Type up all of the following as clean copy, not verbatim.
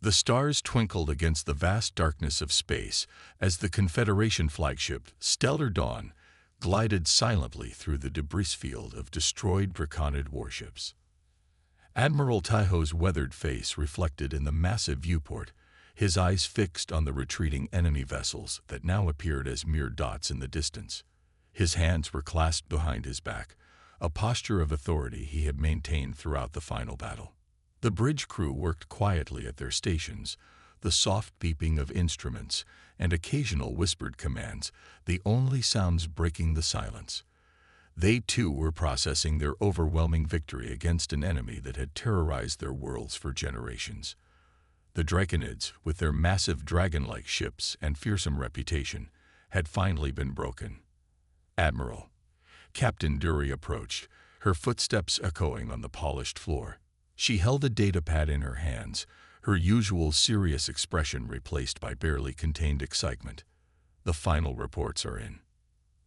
The stars twinkled against the vast darkness of space as the Confederation flagship, Stellar Dawn, glided silently through the debris field of destroyed Draconid warships. Admiral Taiho's weathered face reflected in the massive viewport, his eyes fixed on the retreating enemy vessels that now appeared as mere dots in the distance. His hands were clasped behind his back, a posture of authority he had maintained throughout the final battle. The bridge crew worked quietly at their stations, the soft beeping of instruments and occasional whispered commands, the only sounds breaking the silence. They too were processing their overwhelming victory against an enemy that had terrorized their worlds for generations. The Draconids, with their massive dragon-like ships and fearsome reputation, had finally been broken. "Admiral." Captain Dury approached, her footsteps echoing on the polished floor. She held a datapad in her hands, her usual serious expression replaced by barely contained excitement. "The final reports are in."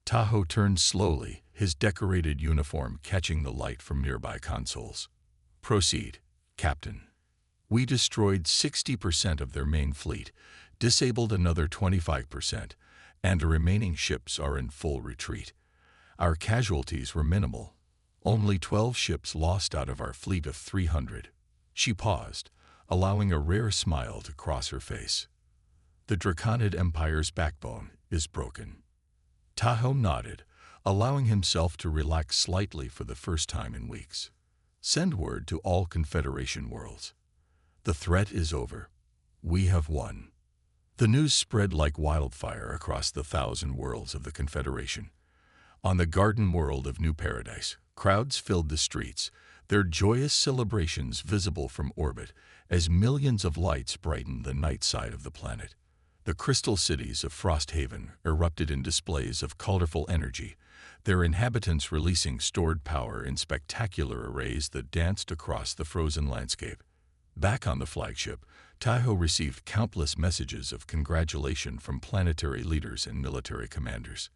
Taho turned slowly, his decorated uniform catching the light from nearby consoles. "Proceed, Captain." "We destroyed 60% of their main fleet, disabled another 25%, and the remaining ships are in full retreat. Our casualties were minimal. Only 12 ships lost out of our fleet of 300. She paused, allowing a rare smile to cross her face. "The Draconid Empire's backbone is broken." Taho nodded, allowing himself to relax slightly for the first time in weeks. "Send word to all Confederation worlds. The threat is over. We have won." The news spread like wildfire across the 1,000 worlds of the Confederation. On the garden world of New Paradise, crowds filled the streets, their joyous celebrations visible from orbit as millions of lights brightened the night side of the planet. The crystal cities of Frosthaven erupted in displays of colorful energy, their inhabitants releasing stored power in spectacular arrays that danced across the frozen landscape. Back on the flagship, Taiho received countless messages of congratulation from planetary leaders and military commanders.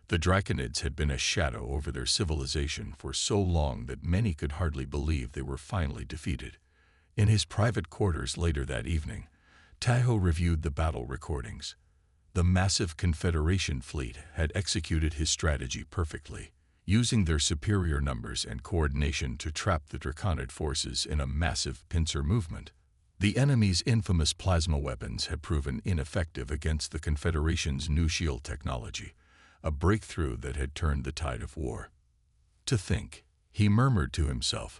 The Draconids had been a shadow over their civilization for so long that many could hardly believe they were finally defeated. In his private quarters later that evening, Taiho reviewed the battle recordings. The massive Confederation fleet had executed his strategy perfectly, using their superior numbers and coordination to trap the Draconid forces in a massive pincer movement. The enemy's infamous plasma weapons had proven ineffective against the Confederation's new shield technology, a breakthrough that had turned the tide of war. "To think," he murmured to himself,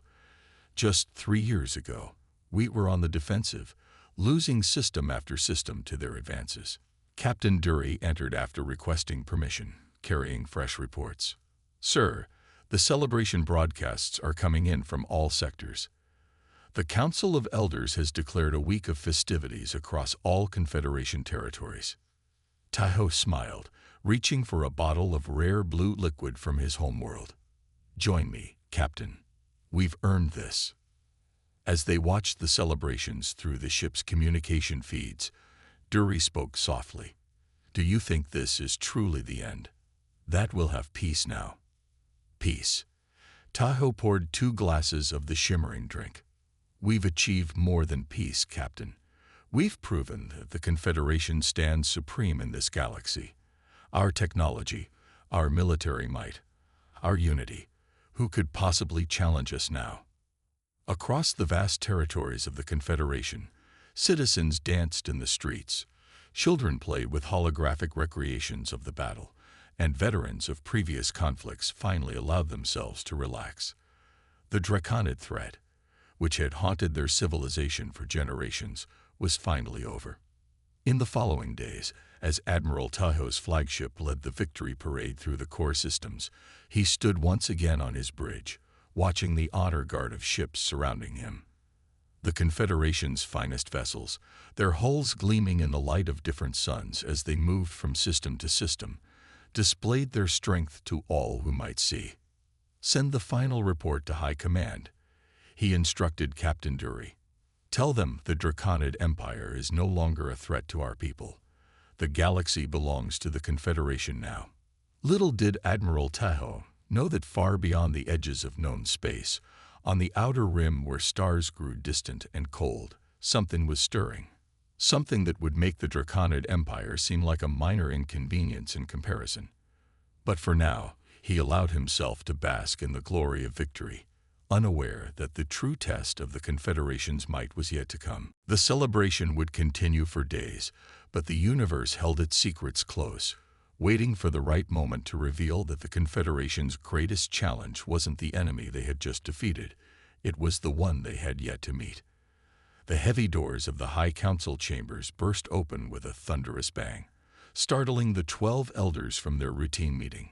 "just 3 years ago, we were on the defensive, losing system after system to their advances." Captain Dury entered after requesting permission, carrying fresh reports. "Sir, the celebration broadcasts are coming in from all sectors. The Council of Elders has declared a week of festivities across all Confederation territories." Taiho smiled, reaching for a bottle of rare blue liquid from his homeworld. "Join me, Captain. We've earned this." As they watched the celebrations through the ship's communication feeds, Dury spoke softly. "Do you think this is truly the end? That we'll have peace now." "Peace." Taiho poured 2 glasses of the shimmering drink. "We've achieved more than peace, Captain. We've proven that the Confederation stands supreme in this galaxy. Our technology, our military might, our unity. Who could possibly challenge us now?" Across the vast territories of the Confederation, citizens danced in the streets, children played with holographic recreations of the battle, and veterans of previous conflicts finally allowed themselves to relax. The Draconid threat, which had haunted their civilization for generations, was finally over. In the following days, as Admiral Taiho's flagship led the victory parade through the core systems, he stood once again on his bridge, watching the honor guard of ships surrounding him. The Confederation's finest vessels, their hulls gleaming in the light of different suns as they moved from system to system, displayed their strength to all who might see. "Send the final report to High Command," he instructed Captain Dury. "Tell them the Draconid Empire is no longer a threat to our people. The galaxy belongs to the Confederation now." Little did Admiral Taiho know that far beyond the edges of known space, on the outer rim where stars grew distant and cold, something was stirring. Something that would make the Draconid Empire seem like a minor inconvenience in comparison. But for now, he allowed himself to bask in the glory of victory, unaware that the true test of the Confederation's might was yet to come. The celebration would continue for days, but the universe held its secrets close, waiting for the right moment to reveal that the Confederation's greatest challenge wasn't the enemy they had just defeated, it was the one they had yet to meet. The heavy doors of the High Council chambers burst open with a thunderous bang, startling the 12 elders from their routine meeting.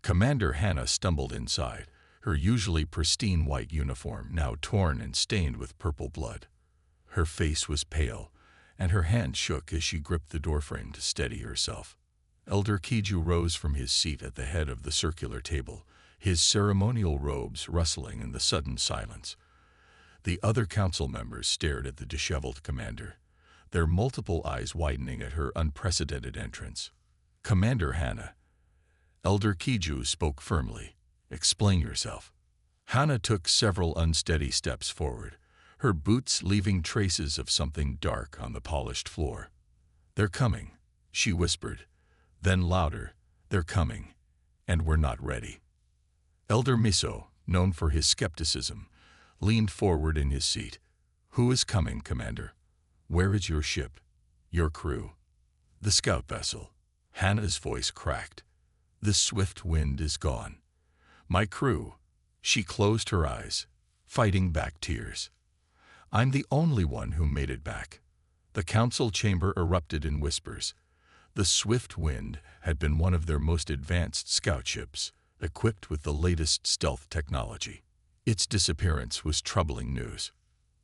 Commander Hannah stumbled inside, her usually pristine white uniform now torn and stained with purple blood. Her face was pale, and her hand shook as she gripped the doorframe to steady herself. Elder Kiju rose from his seat at the head of the circular table, his ceremonial robes rustling in the sudden silence. The other council members stared at the disheveled commander, their multiple eyes widening at her unprecedented entrance. "Commander Hannah," Elder Kiju spoke firmly. "Explain yourself." Hannah took several unsteady steps forward, her boots leaving traces of something dark on the polished floor. "They're coming," she whispered. Then louder, "They're coming, and we're not ready." Elder Miso, known for his skepticism, leaned forward in his seat. "Who is coming, Commander? Where is your ship? Your crew?" "The scout vessel." Hannah's voice cracked. "The swift wind is gone. My crew." She closed her eyes, fighting back tears. "I'm the only one who made it back." The council chamber erupted in whispers. The Swift Wind had been one of their most advanced scout ships, equipped with the latest stealth technology. Its disappearance was troubling news.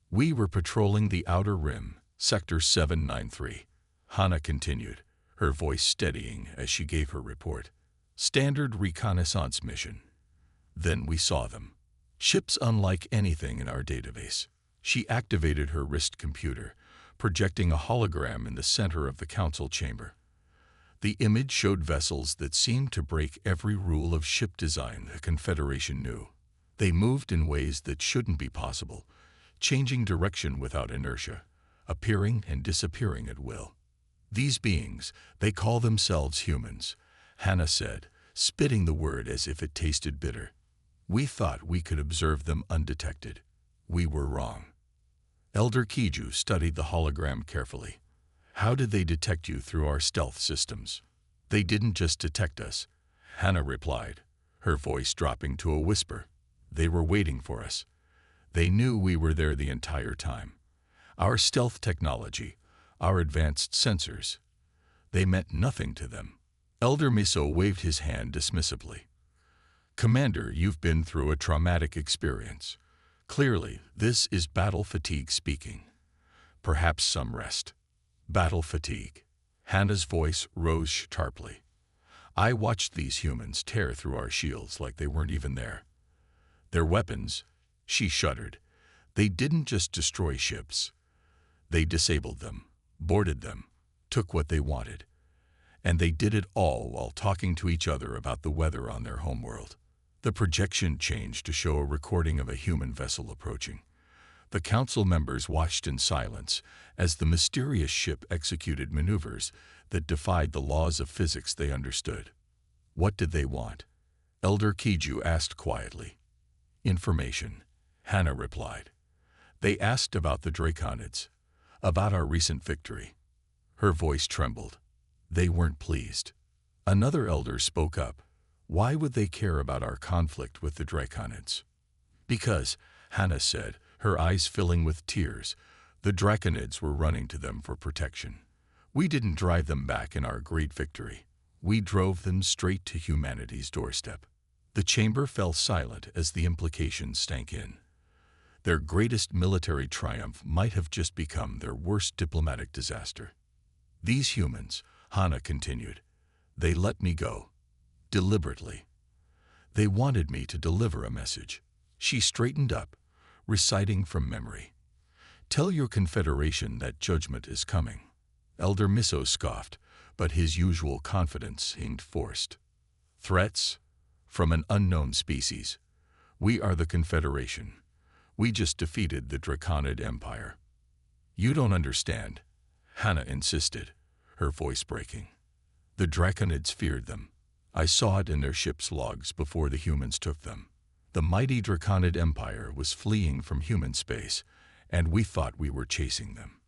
"We were patrolling the Outer Rim, Sector 793. Hannah continued, her voice steadying as she gave her report. "Standard reconnaissance mission. Then we saw them. Ships unlike anything in our database." She activated her wrist computer, projecting a hologram in the center of the council chamber. The image showed vessels that seemed to break every rule of ship design the Confederation knew. They moved in ways that shouldn't be possible, changing direction without inertia, appearing and disappearing at will. "These beings, they call themselves humans," Hannah said, spitting the word as if it tasted bitter. "We thought we could observe them undetected. We were wrong." Elder Kiju studied the hologram carefully. "How did they detect you through our stealth systems?" "They didn't just detect us," Hannah replied, her voice dropping to a whisper. "They were waiting for us. They knew we were there the entire time. Our stealth technology, our advanced sensors, they meant nothing to them." Elder Miso waved his hand dismissively. "Commander, you've been through a traumatic experience. Clearly, this is battle fatigue speaking. Perhaps some rest." "Battle fatigue." Hannah's voice rose sharply. "I watched these humans tear through our shields like they weren't even there. Their weapons," she shuddered, "they didn't just destroy ships. They disabled them, boarded them, took what they wanted. And they did it all while talking to each other about the weather on their homeworld." The projection changed to show a recording of a human vessel approaching. The council members watched in silence as the mysterious ship executed maneuvers that defied the laws of physics they understood. "What did they want?" Elder Kiju asked quietly. "Information," Hannah replied. "They asked about the Draconids, about our recent victory." Her voice trembled. They weren't pleased. Another elder spoke up. "Why would they care about our conflict with the Draconids?" "Because," Hannah said, her eyes filling with tears, "the Draconids were running to them for protection. We didn't drive them back in our great victory. We drove them straight to humanity's doorstep." The chamber fell silent as the implications sank in. Their greatest military triumph might have just become their worst diplomatic disaster. "These humans," Hannah continued, "they let me go. Deliberately. They wanted me to deliver a message." She straightened up, reciting from memory. "Tell your Confederation that judgment is coming." Elder Miso scoffed, but his usual confidence seemed forced. "Threats? From an unknown species. We are the Confederation. We just defeated the Draconid Empire." You don't understand, Hannah insisted, her voice breaking. The Draconids feared them. I saw it in their ship's logs before the humans took them. The mighty Draconid Empire was fleeing from human space, and we thought we were chasing them.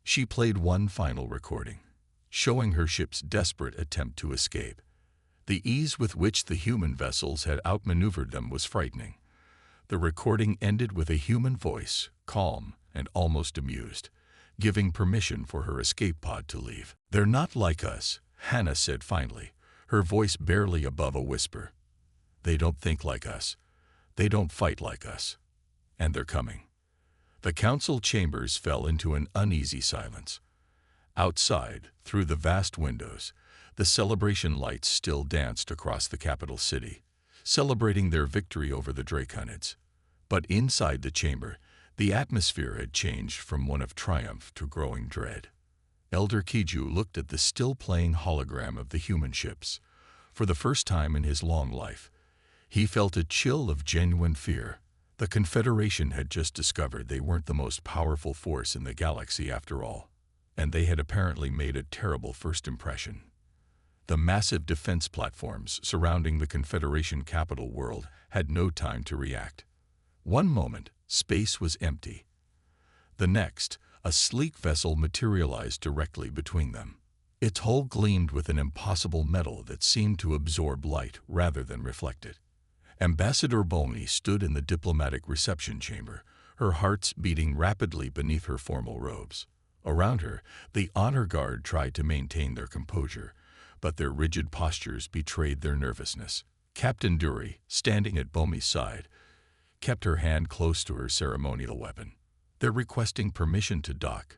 She played one final recording, showing her ship's desperate attempt to escape. The ease with which the human vessels had outmaneuvered them was frightening. The recording ended with a human voice, calm and almost amused, giving permission for her escape pod to leave. They're not like us, Hannah said finally, her voice barely above a whisper. They don't think like us. They don't fight like us. And they're coming. The council chambers fell into an uneasy silence. Outside, through the vast windows, the celebration lights still danced across the capital city, celebrating their victory over the Draconids. But inside the chamber, the atmosphere had changed from one of triumph to growing dread. Elder Kiju looked at the still-playing hologram of the human ships. For the first time in his long life, he felt a chill of genuine fear. The Confederation had just discovered they weren't the most powerful force in the galaxy after all, and they had apparently made a terrible first impression. The massive defense platforms surrounding the Confederation capital world had no time to react. One moment, space was empty. The next, a sleek vessel materialized directly between them. Its hull gleamed with an impossible metal that seemed to absorb light rather than reflect it. Ambassador Bolney stood in the diplomatic reception chamber, her heart beating rapidly beneath her formal robes. Around her, the honor guard tried to maintain their composure, but their rigid postures betrayed their nervousness. Captain Dury, standing at Bolney's side, kept her hand close to her ceremonial weapon. They're requesting permission to dock,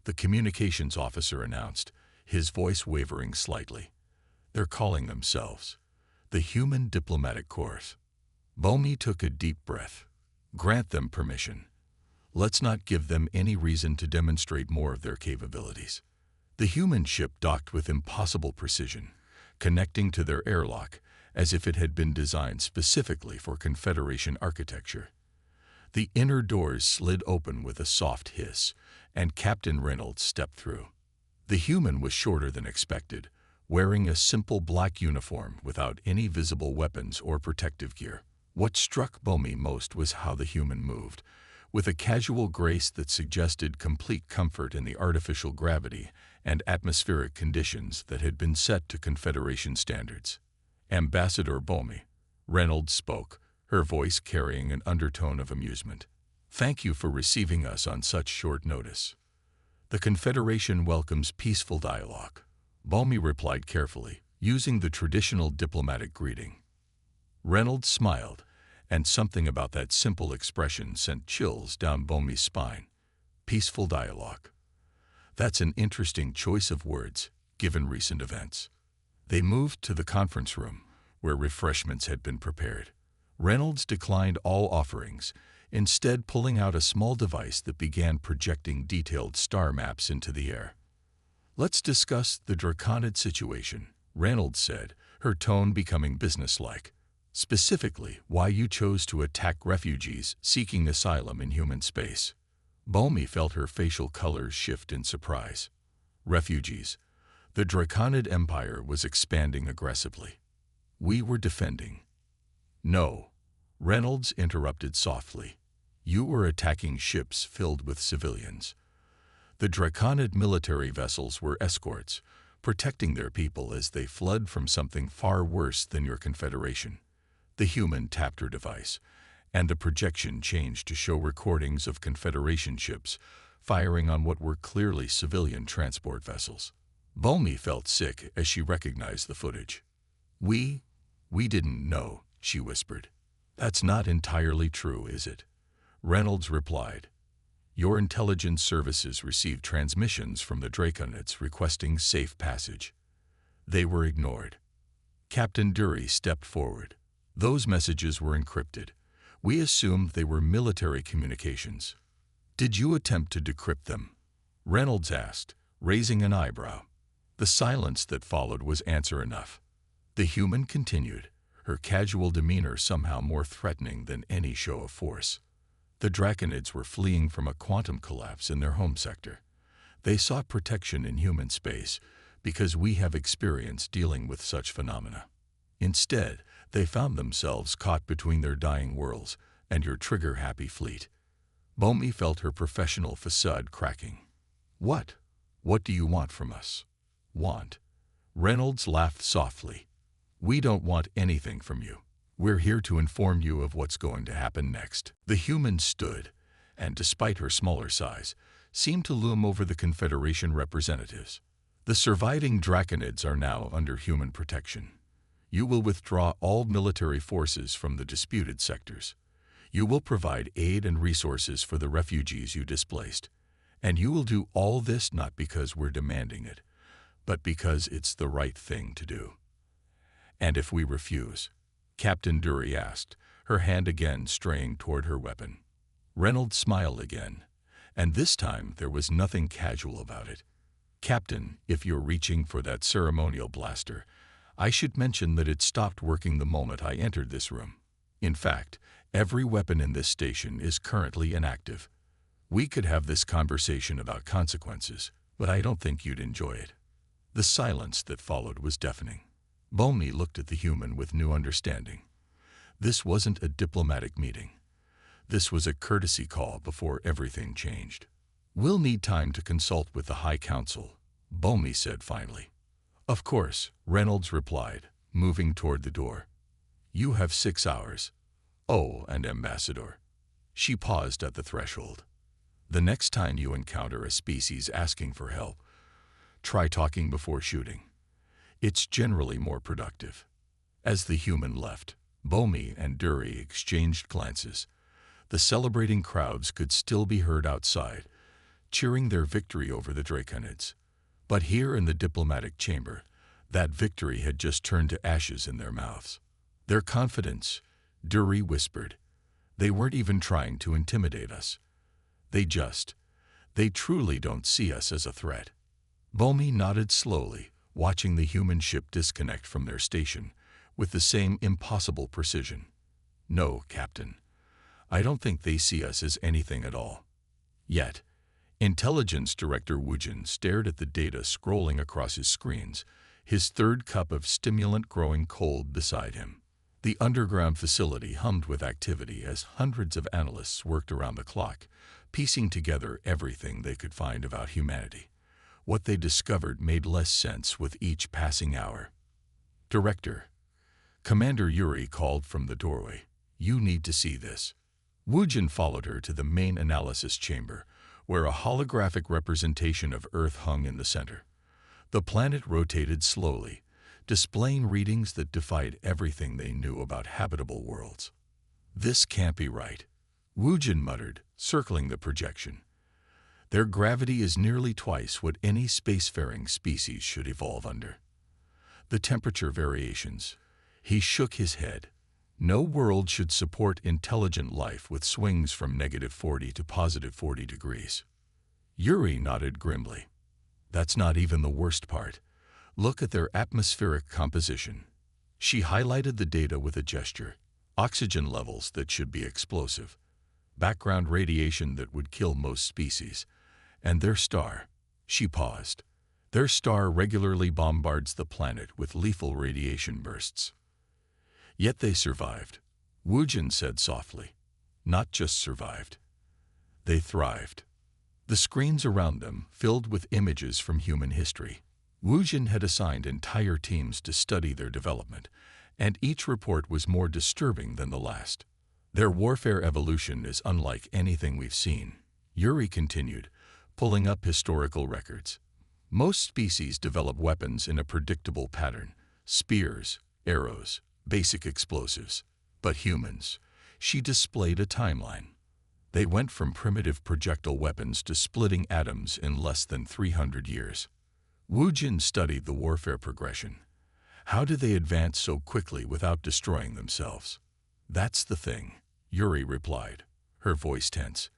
the communications officer announced, his voice wavering slightly. They're calling themselves the Human Diplomatic Corps. Bolney took a deep breath. Grant them permission. Let's not give them any reason to demonstrate more of their capabilities. The human ship docked with impossible precision, connecting to their airlock as if it had been designed specifically for Confederation architecture. The inner doors slid open with a soft hiss, and Captain Reynolds stepped through. The human was shorter than expected, wearing a simple black uniform without any visible weapons or protective gear. What struck Bolney most was how the human moved, with a casual grace that suggested complete comfort in the artificial gravity and atmospheric conditions that had been set to Confederation standards. Ambassador Bolney, Reynolds spoke, her voice carrying an undertone of amusement. Thank you for receiving us on such short notice. The Confederation welcomes peaceful dialogue. Bolney replied carefully, using the traditional diplomatic greeting. Reynolds smiled, and something about that simple expression sent chills down Bolney's spine. Peaceful dialogue. That's an interesting choice of words, given recent events. They moved to the conference room, where refreshments had been prepared. Reynolds declined all offerings, instead pulling out a small device that began projecting detailed star maps into the air. Let's discuss the Draconid situation, Reynolds said, her tone becoming businesslike. Specifically, why you chose to attack refugees seeking asylum in human space. Bolney felt her facial colors shift in surprise. Refugees. The Draconid Empire was expanding aggressively. We were defending. No, Reynolds interrupted softly. You were attacking ships filled with civilians. The Draconid military vessels were escorts, protecting their people as they fled from something far worse than your Confederation. The human tapped her device, and the projection changed to show recordings of Confederation ships firing on what were clearly civilian transport vessels. Bolney felt sick as she recognized the footage. We didn't know, she whispered. That's not entirely true, is it? Reynolds replied. Your intelligence services received transmissions from the Draconids requesting safe passage. They were ignored. Captain Dury stepped forward. Those messages were encrypted. We assumed they were military communications. Did you attempt to decrypt them? Reynolds asked, raising an eyebrow. The silence that followed was answer enough. The human continued, her casual demeanor somehow more threatening than any show of force. The Draconids were fleeing from a quantum collapse in their home sector. They sought protection in human space because we have experience dealing with such phenomena. Instead, they found themselves caught between their dying worlds and your trigger-happy fleet. Bomi felt her professional facade cracking. What? What do you want from us? Want? Reynolds laughed softly. We don't want anything from you. We're here to inform you of what's going to happen next. The human stood, and despite her smaller size, seemed to loom over the Confederation representatives. The surviving Draconids are now under human protection. You will withdraw all military forces from the disputed sectors. You will provide aid and resources for the refugees you displaced. And you will do all this not because we're demanding it, but because it's the right thing to do. And if we refuse? Captain Dury asked, her hand again straying toward her weapon. Reynolds smiled again, and this time there was nothing casual about it. Captain, if you're reaching for that ceremonial blaster, I should mention that it stopped working the moment I entered this room. In fact, every weapon in this station is currently inactive. We could have this conversation about consequences, but I don't think you'd enjoy it. The silence that followed was deafening. Bomi looked at the human with new understanding. This wasn't a diplomatic meeting. This was a courtesy call before everything changed. We'll need time to consult with the High Council, Bomi said finally. Of course, Reynolds replied, moving toward the door. You have 6 hours. Oh, and Ambassador. She paused at the threshold. The next time you encounter a species asking for help, try talking before shooting. It's generally more productive. As the human left, Bomi and Dury exchanged glances. The celebrating crowds could still be heard outside, cheering their victory over the Draconids. But here in the diplomatic chamber, that victory had just turned to ashes in their mouths. Their confidence, Dury whispered. They weren't even trying to intimidate us. They truly don't see us as a threat. Bomi nodded slowly, watching the human ship disconnect from their station with the same impossible precision. No, Captain. I don't think they see us as anything at all. Yet, Intelligence Director Wujin stared at the data scrolling across his screens, his third cup of stimulant growing cold beside him. The underground facility hummed with activity as hundreds of analysts worked around the clock, piecing together everything they could find about humanity. What they discovered made less sense with each passing hour. Director, Commander Yuri called from the doorway. You need to see this. Wujin followed her to the main analysis chamber, where a holographic representation of Earth hung in the center. The planet rotated slowly, displaying readings that defied everything they knew about habitable worlds. This can't be right, Wujin muttered, circling the projection. Their gravity is nearly twice what any spacefaring species should evolve under. The temperature variations. He shook his head. No world should support intelligent life with swings from -40 to +40 degrees. Yuri nodded grimly. That's not even the worst part. Look at their atmospheric composition. She highlighted the data with a gesture. Oxygen levels that should be explosive. Background radiation that would kill most species. And their star. She paused. Their star regularly bombards the planet with lethal radiation bursts. Yet they survived, Wujin said softly. Not just survived. They thrived. The screens around them filled with images from human history. Wujin had assigned entire teams to study their development, and each report was more disturbing than the last. Their warfare evolution is unlike anything we've seen, Yuri continued, pulling up historical records. Most species develop weapons in a predictable pattern: spears, arrows, basic explosives. But humans, she displayed a timeline. They went from primitive projectile weapons to splitting atoms in less than 300 years. Wujin studied the warfare progression. How did they advance so quickly without destroying themselves? That's the thing, Yuri replied, her voice tense.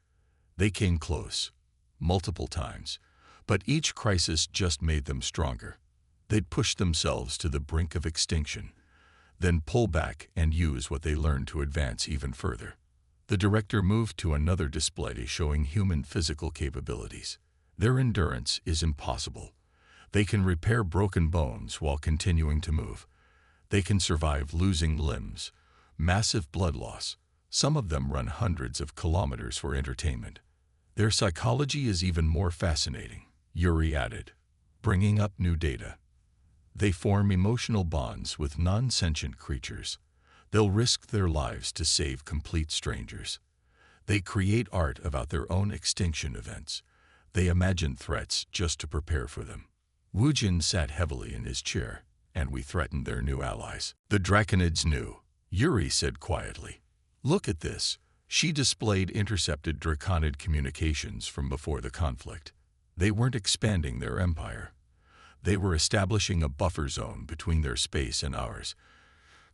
They came close, multiple times, but each crisis just made them stronger. They'd push themselves to the brink of extinction, then pull back and use what they learned to advance even further. The director moved to another display showing human physical capabilities. Their endurance is impossible. They can repair broken bones while continuing to move. They can survive losing limbs, massive blood loss. Some of them run hundreds of kilometers for entertainment. Their psychology is even more fascinating, Yuri added, bringing up new data. They form emotional bonds with non-sentient creatures. They'll risk their lives to save complete strangers. They create art about their own extinction events. They imagine threats just to prepare for them. Wujin sat heavily in his chair, and we threatened their new allies. The Draconids knew, Yuri said quietly. Look at this. She displayed intercepted Draconid communications from before the conflict. They weren't expanding their empire. They were establishing a buffer zone between their space and ours,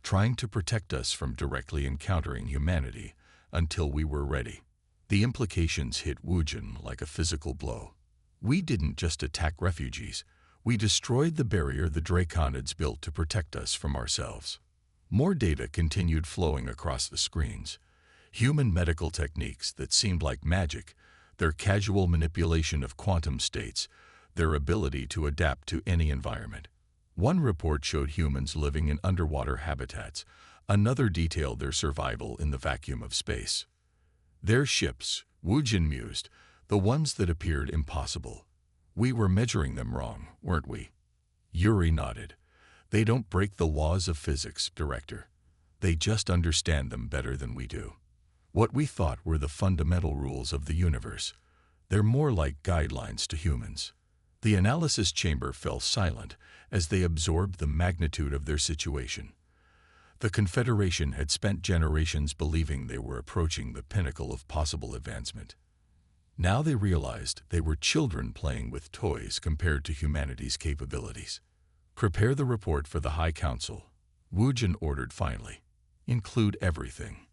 trying to protect us from directly encountering humanity until we were ready. The implications hit Wujin like a physical blow. We didn't just attack refugees. We destroyed the barrier the Draconids built to protect us from ourselves. More data continued flowing across the screens. Human medical techniques that seemed like magic, their casual manipulation of quantum states, their ability to adapt to any environment. One report showed humans living in underwater habitats. Another detailed their survival in the vacuum of space. Their ships, Wujin mused, the ones that appeared impossible. We were measuring them wrong, weren't we? Yuri nodded. They don't break the laws of physics, Director. They just understand them better than we do. What we thought were the fundamental rules of the universe. They're more like guidelines to humans. The analysis chamber fell silent as they absorbed the magnitude of their situation. The Confederation had spent generations believing they were approaching the pinnacle of possible advancement. Now they realized they were children playing with toys compared to humanity's capabilities. Prepare the report for the High Council, Wujin ordered finally. Include everything.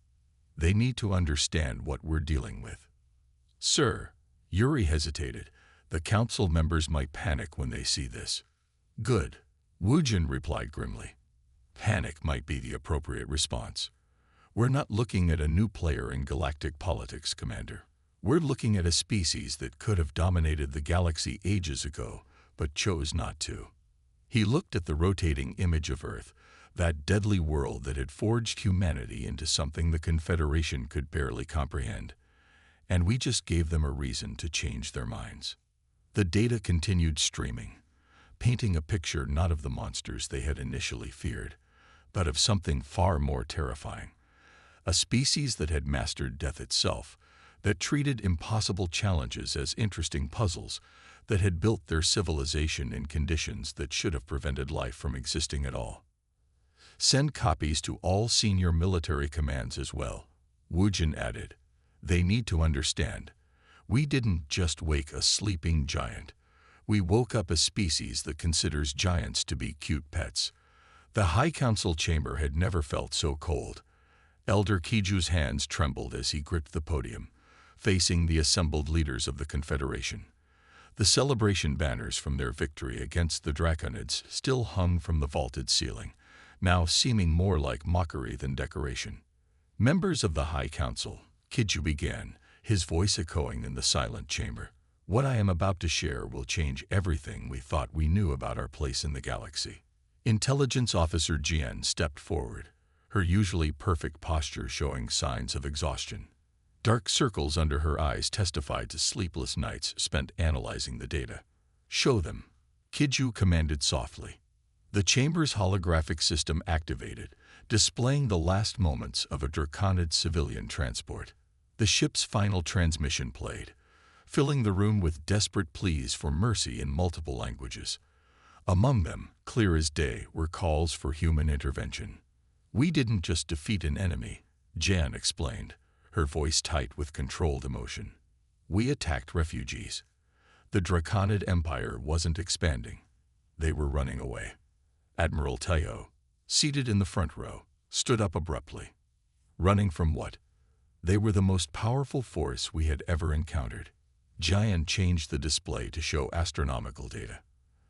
They need to understand what we're dealing with. Sir, Yuri hesitated. The council members might panic when they see this. Good, Wujin replied grimly. Panic might be the appropriate response. We're not looking at a new player in galactic politics, Commander. We're looking at a species that could have dominated the galaxy ages ago, but chose not to. He looked at the rotating image of Earth, that deadly world that had forged humanity into something the Confederation could barely comprehend. And we just gave them a reason to change their minds. The data continued streaming, painting a picture not of the monsters they had initially feared, but of something far more terrifying. A species that had mastered death itself, that treated impossible challenges as interesting puzzles, that had built their civilization in conditions that should have prevented life from existing at all. Send copies to all senior military commands as well, Wujin added. They need to understand. We didn't just wake a sleeping giant. We woke up a species that considers giants to be cute pets. The High Council chamber had never felt so cold. Elder Kiju's hands trembled as he gripped the podium, facing the assembled leaders of the Confederation. The celebration banners from their victory against the Draconids still hung from the vaulted ceiling, now seeming more like mockery than decoration. Members of the High Council, Kiju began, his voice echoing in the silent chamber. What I am about to share will change everything we thought we knew about our place in the galaxy. Intelligence Officer Jian stepped forward, her usually perfect posture showing signs of exhaustion. Dark circles under her eyes testified to sleepless nights spent analyzing the data. Show them, Kiju commanded softly. The chamber's holographic system activated, displaying the last moments of a Draconid civilian transport. The ship's final transmission played, filling the room with desperate pleas for mercy in multiple languages. Among them, clear as day, were calls for human intervention. We didn't just defeat an enemy, Jan explained, her voice tight with controlled emotion. We attacked refugees. The Draconid Empire wasn't expanding. They were running away. Admiral Tayo, seated in the front row, stood up abruptly. Running from what? They were the most powerful force we had ever encountered. Jian changed the display to show astronomical data.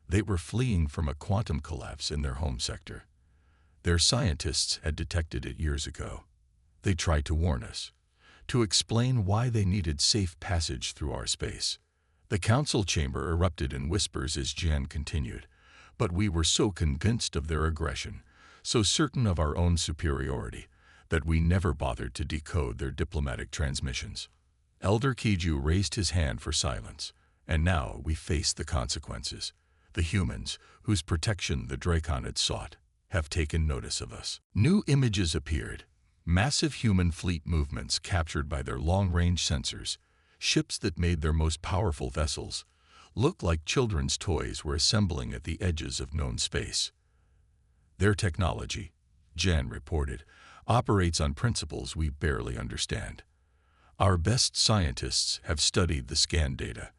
They were fleeing from a quantum collapse in their home sector. Their scientists had detected it years ago. They tried to warn us. to explain why they needed safe passage through our space. The council chamber erupted in whispers as Jan continued, but we were so convinced of their aggression, so certain of our own superiority, that we never bothered to decode their diplomatic transmissions. Elder Kiju raised his hand for silence, and now we face the consequences. The humans, whose protection the Dracon had sought, have taken notice of us. New images appeared. Massive human fleet movements captured by their long-range sensors, ships that made their most powerful vessels look like children's toys were assembling at the edges of known space. Their technology, Jan reported, operates on principles we barely understand. Our best scientists have studied the scan data.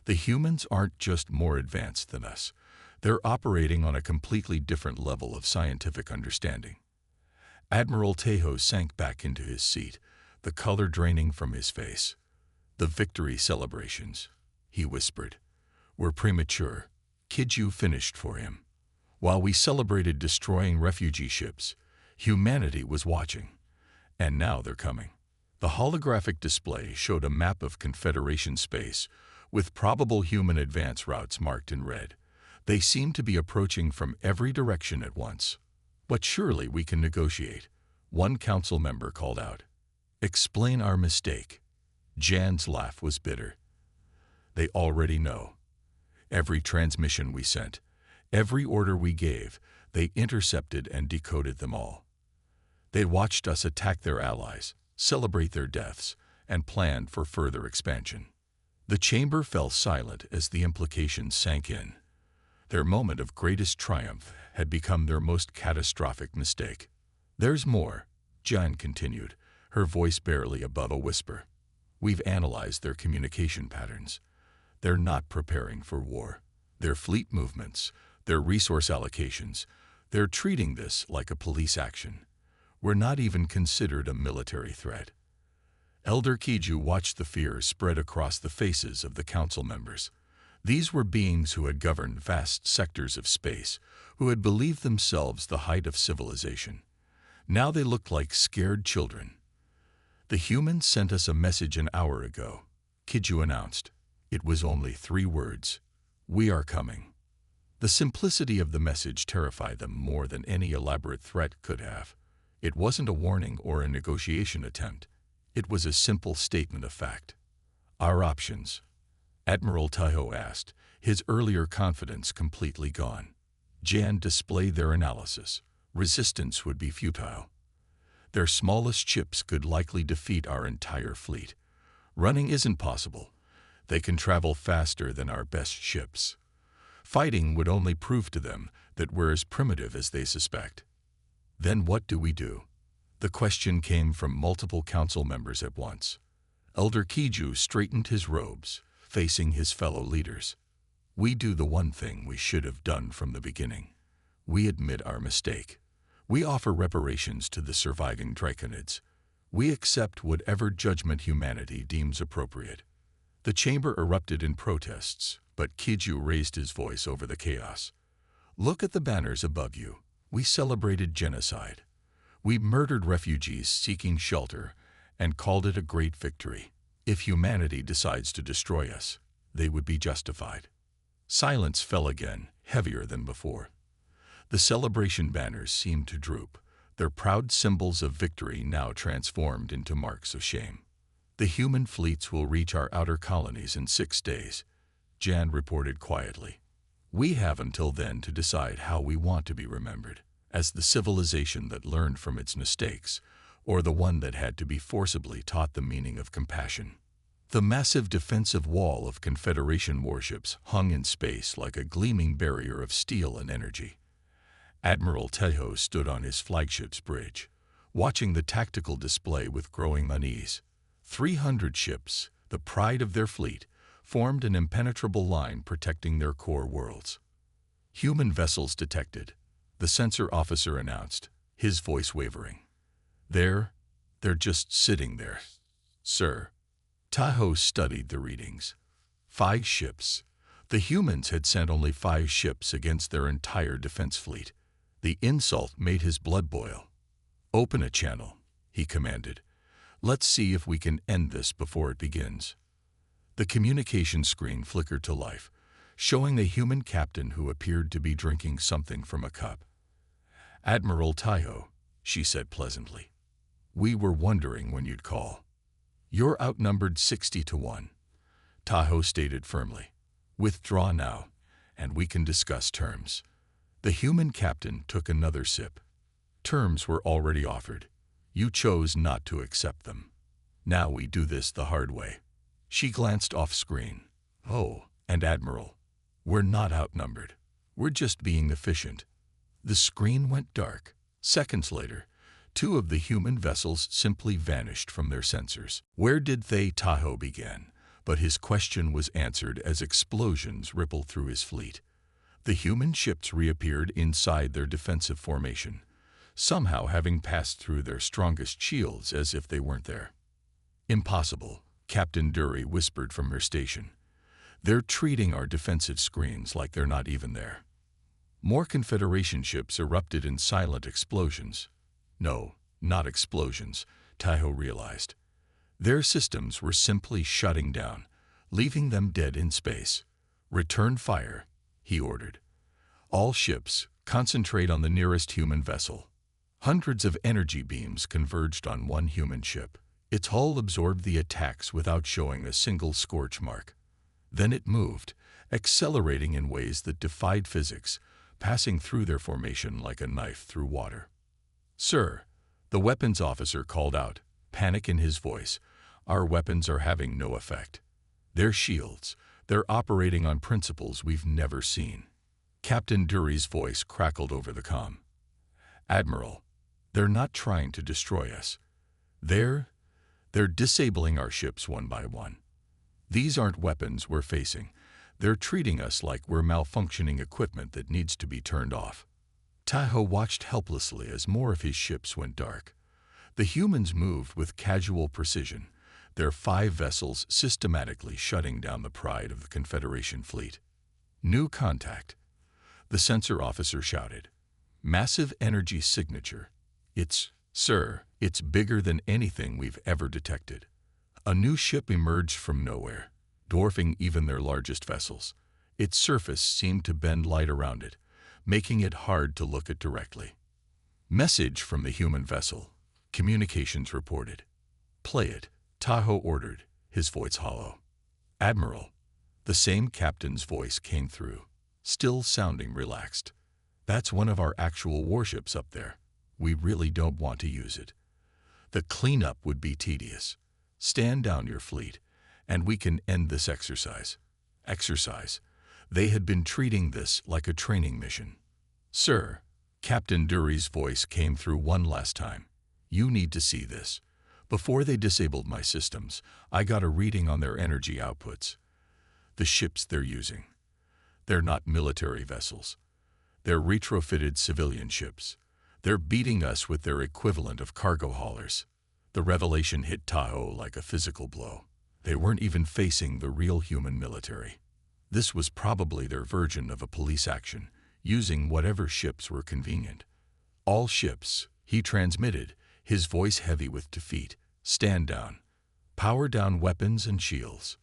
The humans aren't just more advanced than us. They're operating on a completely different level of scientific understanding. Admiral Tejo sank back into his seat, the color draining from his face. The victory celebrations, he whispered, were premature. Kiju finished for him. While we celebrated destroying refugee ships, humanity was watching. And now they're coming. The holographic display showed a map of Confederation space, with probable human advance routes marked in red. They seemed to be approaching from every direction at once. But surely we can negotiate, one council member called out. Explain our mistake. Jan's laugh was bitter. They already know. Every transmission we sent, every order we gave, they intercepted and decoded them all. They watched us attack their allies, celebrate their deaths, and planned for further expansion. The chamber fell silent as the implications sank in. Their moment of greatest triumph had become their most catastrophic mistake. There's more, Jan continued, her voice barely above a whisper. We've analyzed their communication patterns. They're not preparing for war. Their fleet movements, their resource allocations, they're treating this like a police action. We're not even considered a military threat. Elder Kiju watched the fear spread across the faces of the council members. These were beings who had governed vast sectors of space, who had believed themselves the height of civilization. Now they looked like scared children. The humans sent us a message an hour ago, Kiju announced. It was only 3 words. We are coming. The simplicity of the message terrified them more than any elaborate threat could have. It wasn't a warning or a negotiation attempt. It was a simple statement of fact. Our options? Admiral Tejo asked, his earlier confidence completely gone. Jan displayed their analysis. Resistance would be futile. Their smallest ships could likely defeat our entire fleet. Running isn't possible. They can travel faster than our best ships. Fighting would only prove to them that we're as primitive as they suspect. Then what do we do? The question came from multiple council members at once. Elder Kiju straightened his robes, facing his fellow leaders. We do the one thing we should have done from the beginning. We admit our mistake. We offer reparations to the surviving Draconids. We accept whatever judgment humanity deems appropriate. The chamber erupted in protests, but Kiju raised his voice over the chaos. Look at the banners above you. We celebrated genocide. We murdered refugees seeking shelter and called it a great victory. If humanity decides to destroy us, they would be justified. Silence fell again, heavier than before. The celebration banners seemed to droop, their proud symbols of victory now transformed into marks of shame. The human fleets will reach our outer colonies in 6 days, Jan reported quietly. We have until then to decide how we want to be remembered, as the civilization that learned from its mistakes, or the one that had to be forcibly taught the meaning of compassion. The massive defensive wall of Confederation warships hung in space like a gleaming barrier of steel and energy. Admiral Tejo stood on his flagship's bridge, watching the tactical display with growing unease. 300 ships, the pride of their fleet, formed an impenetrable line protecting their core worlds. Human vessels detected, the sensor officer announced, his voice wavering. They're just sitting there, sir. Tejo studied the readings. 5 ships. The humans had sent only 5 ships against their entire defense fleet. The insult made his blood boil. Open a channel, he commanded. Let's see if we can end this before it begins. The communication screen flickered to life, showing the human captain who appeared to be drinking something from a cup. "Admiral Taiho," she said pleasantly. "We were wondering when you'd call." "You're outnumbered 60-1, Taiho stated firmly. "Withdraw now, and we can discuss terms." The human captain took another sip. "Terms were already offered. You chose not to accept them. Now we do this the hard way." She glanced off screen. "Oh, and Admiral, we're not outnumbered. We're just being efficient." The screen went dark. Seconds later, two of the human vessels simply vanished from their sensors. "Where did they?" Taiho began, but his question was answered as explosions rippled through his fleet. The human ships reappeared inside their defensive formation, somehow having passed through their strongest shields as if they weren't there. "Impossible," Captain Dury whispered from her station. "They're treating our defensive screens like they're not even there." More Confederation ships erupted in silent explosions. No, not explosions, Taiho realized. Their systems were simply shutting down, leaving them dead in space. "Return fire," he ordered. "All ships, concentrate on the nearest human vessel." Hundreds of energy beams converged on one human ship. Its hull absorbed the attacks without showing a single scorch mark. Then it moved, accelerating in ways that defied physics, passing through their formation like a knife through water. "Sir," the weapons officer called out, panic in his voice, "our weapons are having no effect. They're shields. They're operating on principles we've never seen." Captain Dury's voice crackled over the comm. "Admiral, they're not trying to destroy us. They're disabling our ships one by one. These aren't weapons we're facing. They're treating us like we're malfunctioning equipment that needs to be turned off." Taiho watched helplessly as more of his ships went dark. The humans moved with casual precision, their 5 vessels systematically shutting down the pride of the Confederation fleet. "New contact," the sensor officer shouted. "Massive energy signature. It's bigger than anything we've ever detected." A new ship emerged from nowhere, dwarfing even their largest vessels. Its surface seemed to bend light around it, making it hard to look at directly. "Message from the human vessel," communications reported. "Play it," Taiho ordered, his voice hollow. "Admiral," the same captain's voice came through, still sounding relaxed. "That's one of our actual warships up there. We really don't want to use it. The cleanup would be tedious. Stand down your fleet, and we can end this exercise." Exercise. They had been treating this like a training mission. "Sir," Captain Dury's voice came through one last time. "You need to see this. Before they disabled my systems, I got a reading on their energy outputs. The ships they're using. They're not military vessels. They're retrofitted civilian ships. They're beating us with their equivalent of cargo haulers." The revelation hit Taiho like a physical blow. They weren't even facing the real human military. This was probably their version of a police action, using whatever ships were convenient. "All ships," he transmitted, his voice heavy with defeat, "stand down. Power down weapons and shields."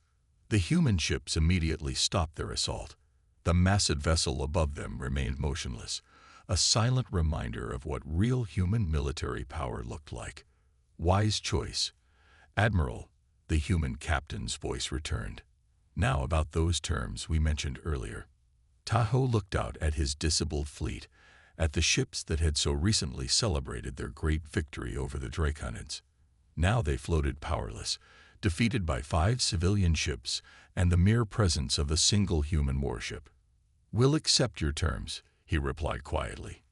The human ships immediately stopped their assault. The massive vessel above them remained motionless, a silent reminder of what real human military power looked like. "Wise choice, Admiral," the human captain's voice returned. "Now about those terms we mentioned earlier." Taiho looked out at his disabled fleet, at the ships that had so recently celebrated their great victory over the Draconids. Now they floated powerless, defeated by 5 civilian ships and the mere presence of a single human warship. "We'll accept your terms," he replied quietly.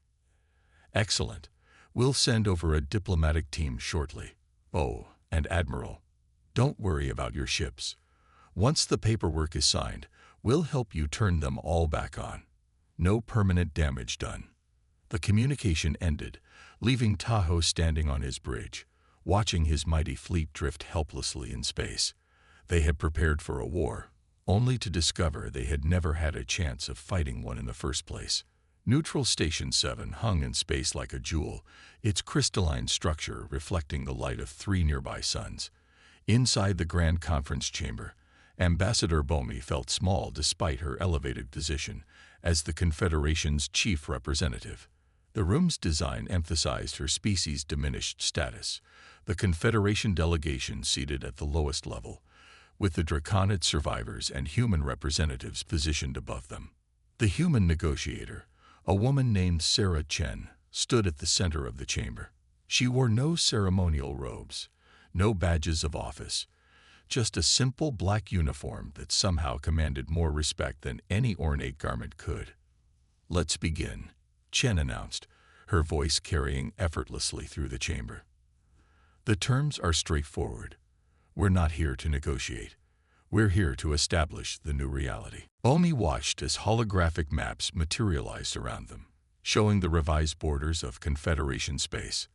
"Excellent. We'll send over a diplomatic team shortly. Oh, and Admiral, don't worry about your ships. Once the paperwork is signed, we'll help you turn them all back on. No permanent damage done." The communication ended, leaving Taiho standing on his bridge, watching his mighty fleet drift helplessly in space. They had prepared for a war, only to discover they had never had a chance of fighting one in the first place. Neutral Station 7 hung in space like a jewel, its crystalline structure reflecting the light of 3 nearby suns. Inside the Grand Conference Chamber, Ambassador Bomi felt small despite her elevated position as the Confederation's chief representative. The room's design emphasized her species' diminished status, the Confederation delegation seated at the lowest level, with the Draconid survivors and human representatives positioned above them. The human negotiator, a woman named Sarah Chen, stood at the center of the chamber. She wore no ceremonial robes, no badges of office, just a simple black uniform that somehow commanded more respect than any ornate garment could. "Let's begin," Chen announced, her voice carrying effortlessly through the chamber. "The terms are straightforward. We're not here to negotiate. We're here to establish the new reality." Bomi watched as holographic maps materialized around them, showing the revised borders of Confederation space.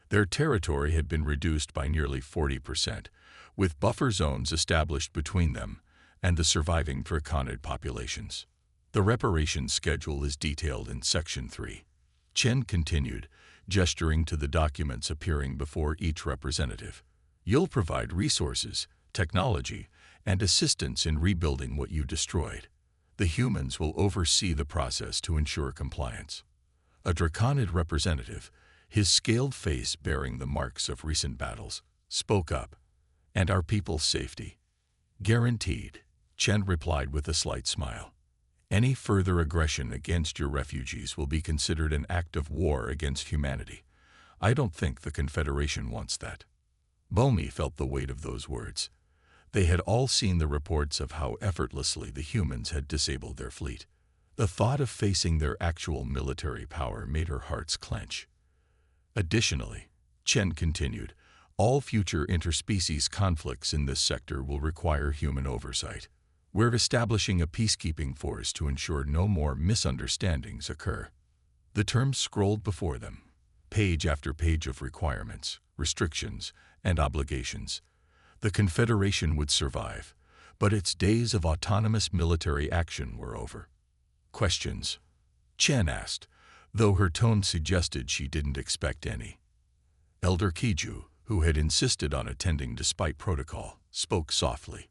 Their territory had been reduced by nearly 40%, with buffer zones established between them and the surviving Draconid populations. "The reparations schedule is detailed in Section 3. Chen continued, gesturing to the documents appearing before each representative. "You'll provide resources, technology, and assistance in rebuilding what you destroyed. The humans will oversee the process to ensure compliance." A Draconid representative, his scaled face bearing the marks of recent battles, spoke up. "And our people's safety?" "Guaranteed," Chen replied with a slight smile. "Any further aggression against your refugees will be considered an act of war against humanity. I don't think the Confederation wants that." Bomi felt the weight of those words. They had all seen the reports of how effortlessly the humans had disabled their fleet. The thought of facing their actual military power made her hearts clench. "Additionally," Chen continued, "all future interspecies conflicts in this sector will require human oversight. We're establishing a peacekeeping force to ensure no more misunderstandings occur." The terms scrolled before them, page after page of requirements, restrictions, and obligations. The Confederation would survive, but its days of autonomous military action were over. "Questions?" Chen asked, though her tone suggested she didn't expect any. Elder Kiju, who had insisted on attending despite protocol, spoke softly.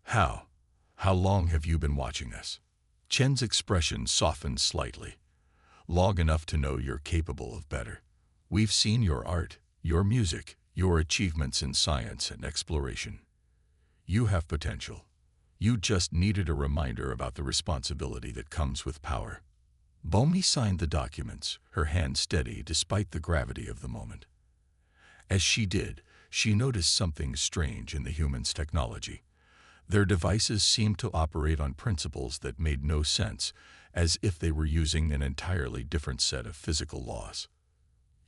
How long have you been watching us?" Chen's expression softened slightly. "Long enough to know you're capable of better. We've seen your art, your music, your achievements in science and exploration. You have potential. You just needed a reminder about the responsibility that comes with power." Bomi signed the documents, her hand steady despite the gravity of the moment. As she did, she noticed something strange in the humans' technology. Their devices seemed to operate on principles that made no sense, as if they were using an entirely different set of physical laws.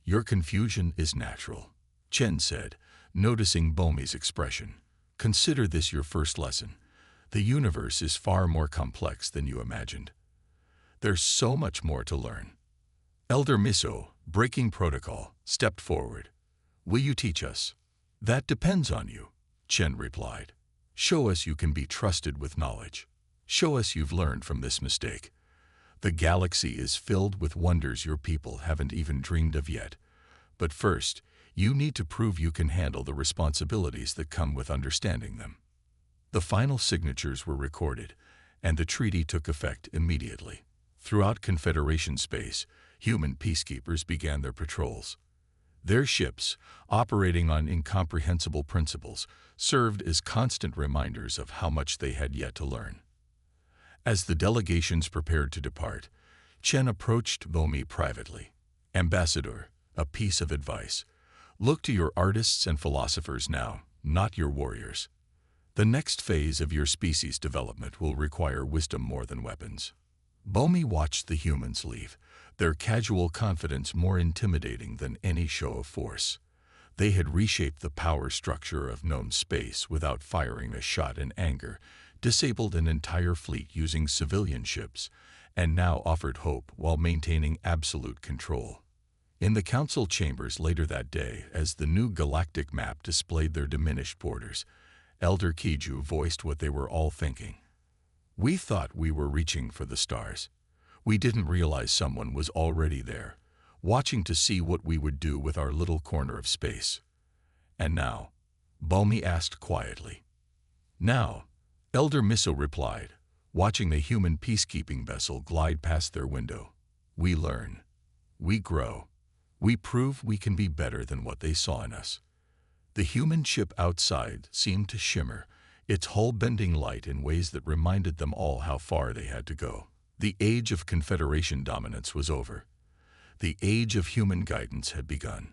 "Your confusion is natural," Chen said, noticing Bomi's expression. "Consider this your first lesson. The universe is far more complex than you imagined. There's so much more to learn." Elder Miso, breaking protocol, stepped forward. "Will you teach us?" "That depends on you," Chen replied. "Show us you can be trusted with knowledge. Show us you've learned from this mistake. The galaxy is filled with wonders your people haven't even dreamed of yet. But first, you need to prove you can handle the responsibilities that come with understanding them." The final signatures were recorded, and the treaty took effect immediately. Throughout Confederation space, human peacekeepers began their patrols. Their ships, operating on incomprehensible principles, served as constant reminders of how much they had yet to learn. As the delegations prepared to depart, Chen approached Bomi privately. "Ambassador, a piece of advice. Look to your artists and philosophers now, not your warriors. The next phase of your species' development will require wisdom more than weapons." Bomi watched the humans leave, their casual confidence more intimidating than any show of force. They had reshaped the power structure of known space without firing a shot in anger, disabled an entire fleet using civilian ships, and now offered hope while maintaining absolute control. In the council chambers later that day, as the new galactic map displayed their diminished borders, Elder Kiju voiced what they were all thinking. "We thought we were reaching for the stars. We didn't realize someone was already there, watching to see what we would do with our little corner of space. And now? Balmy asked quietly. Now, Elder Misso replied, watching the human peacekeeping vessel glide past their window. We learn. We grow. We prove we can be better than what they saw in us. The human ship outside seemed to shimmer, its hull bending light in ways that reminded them all how far they had to go. The age of Confederation dominance was over. The age of human guidance had begun.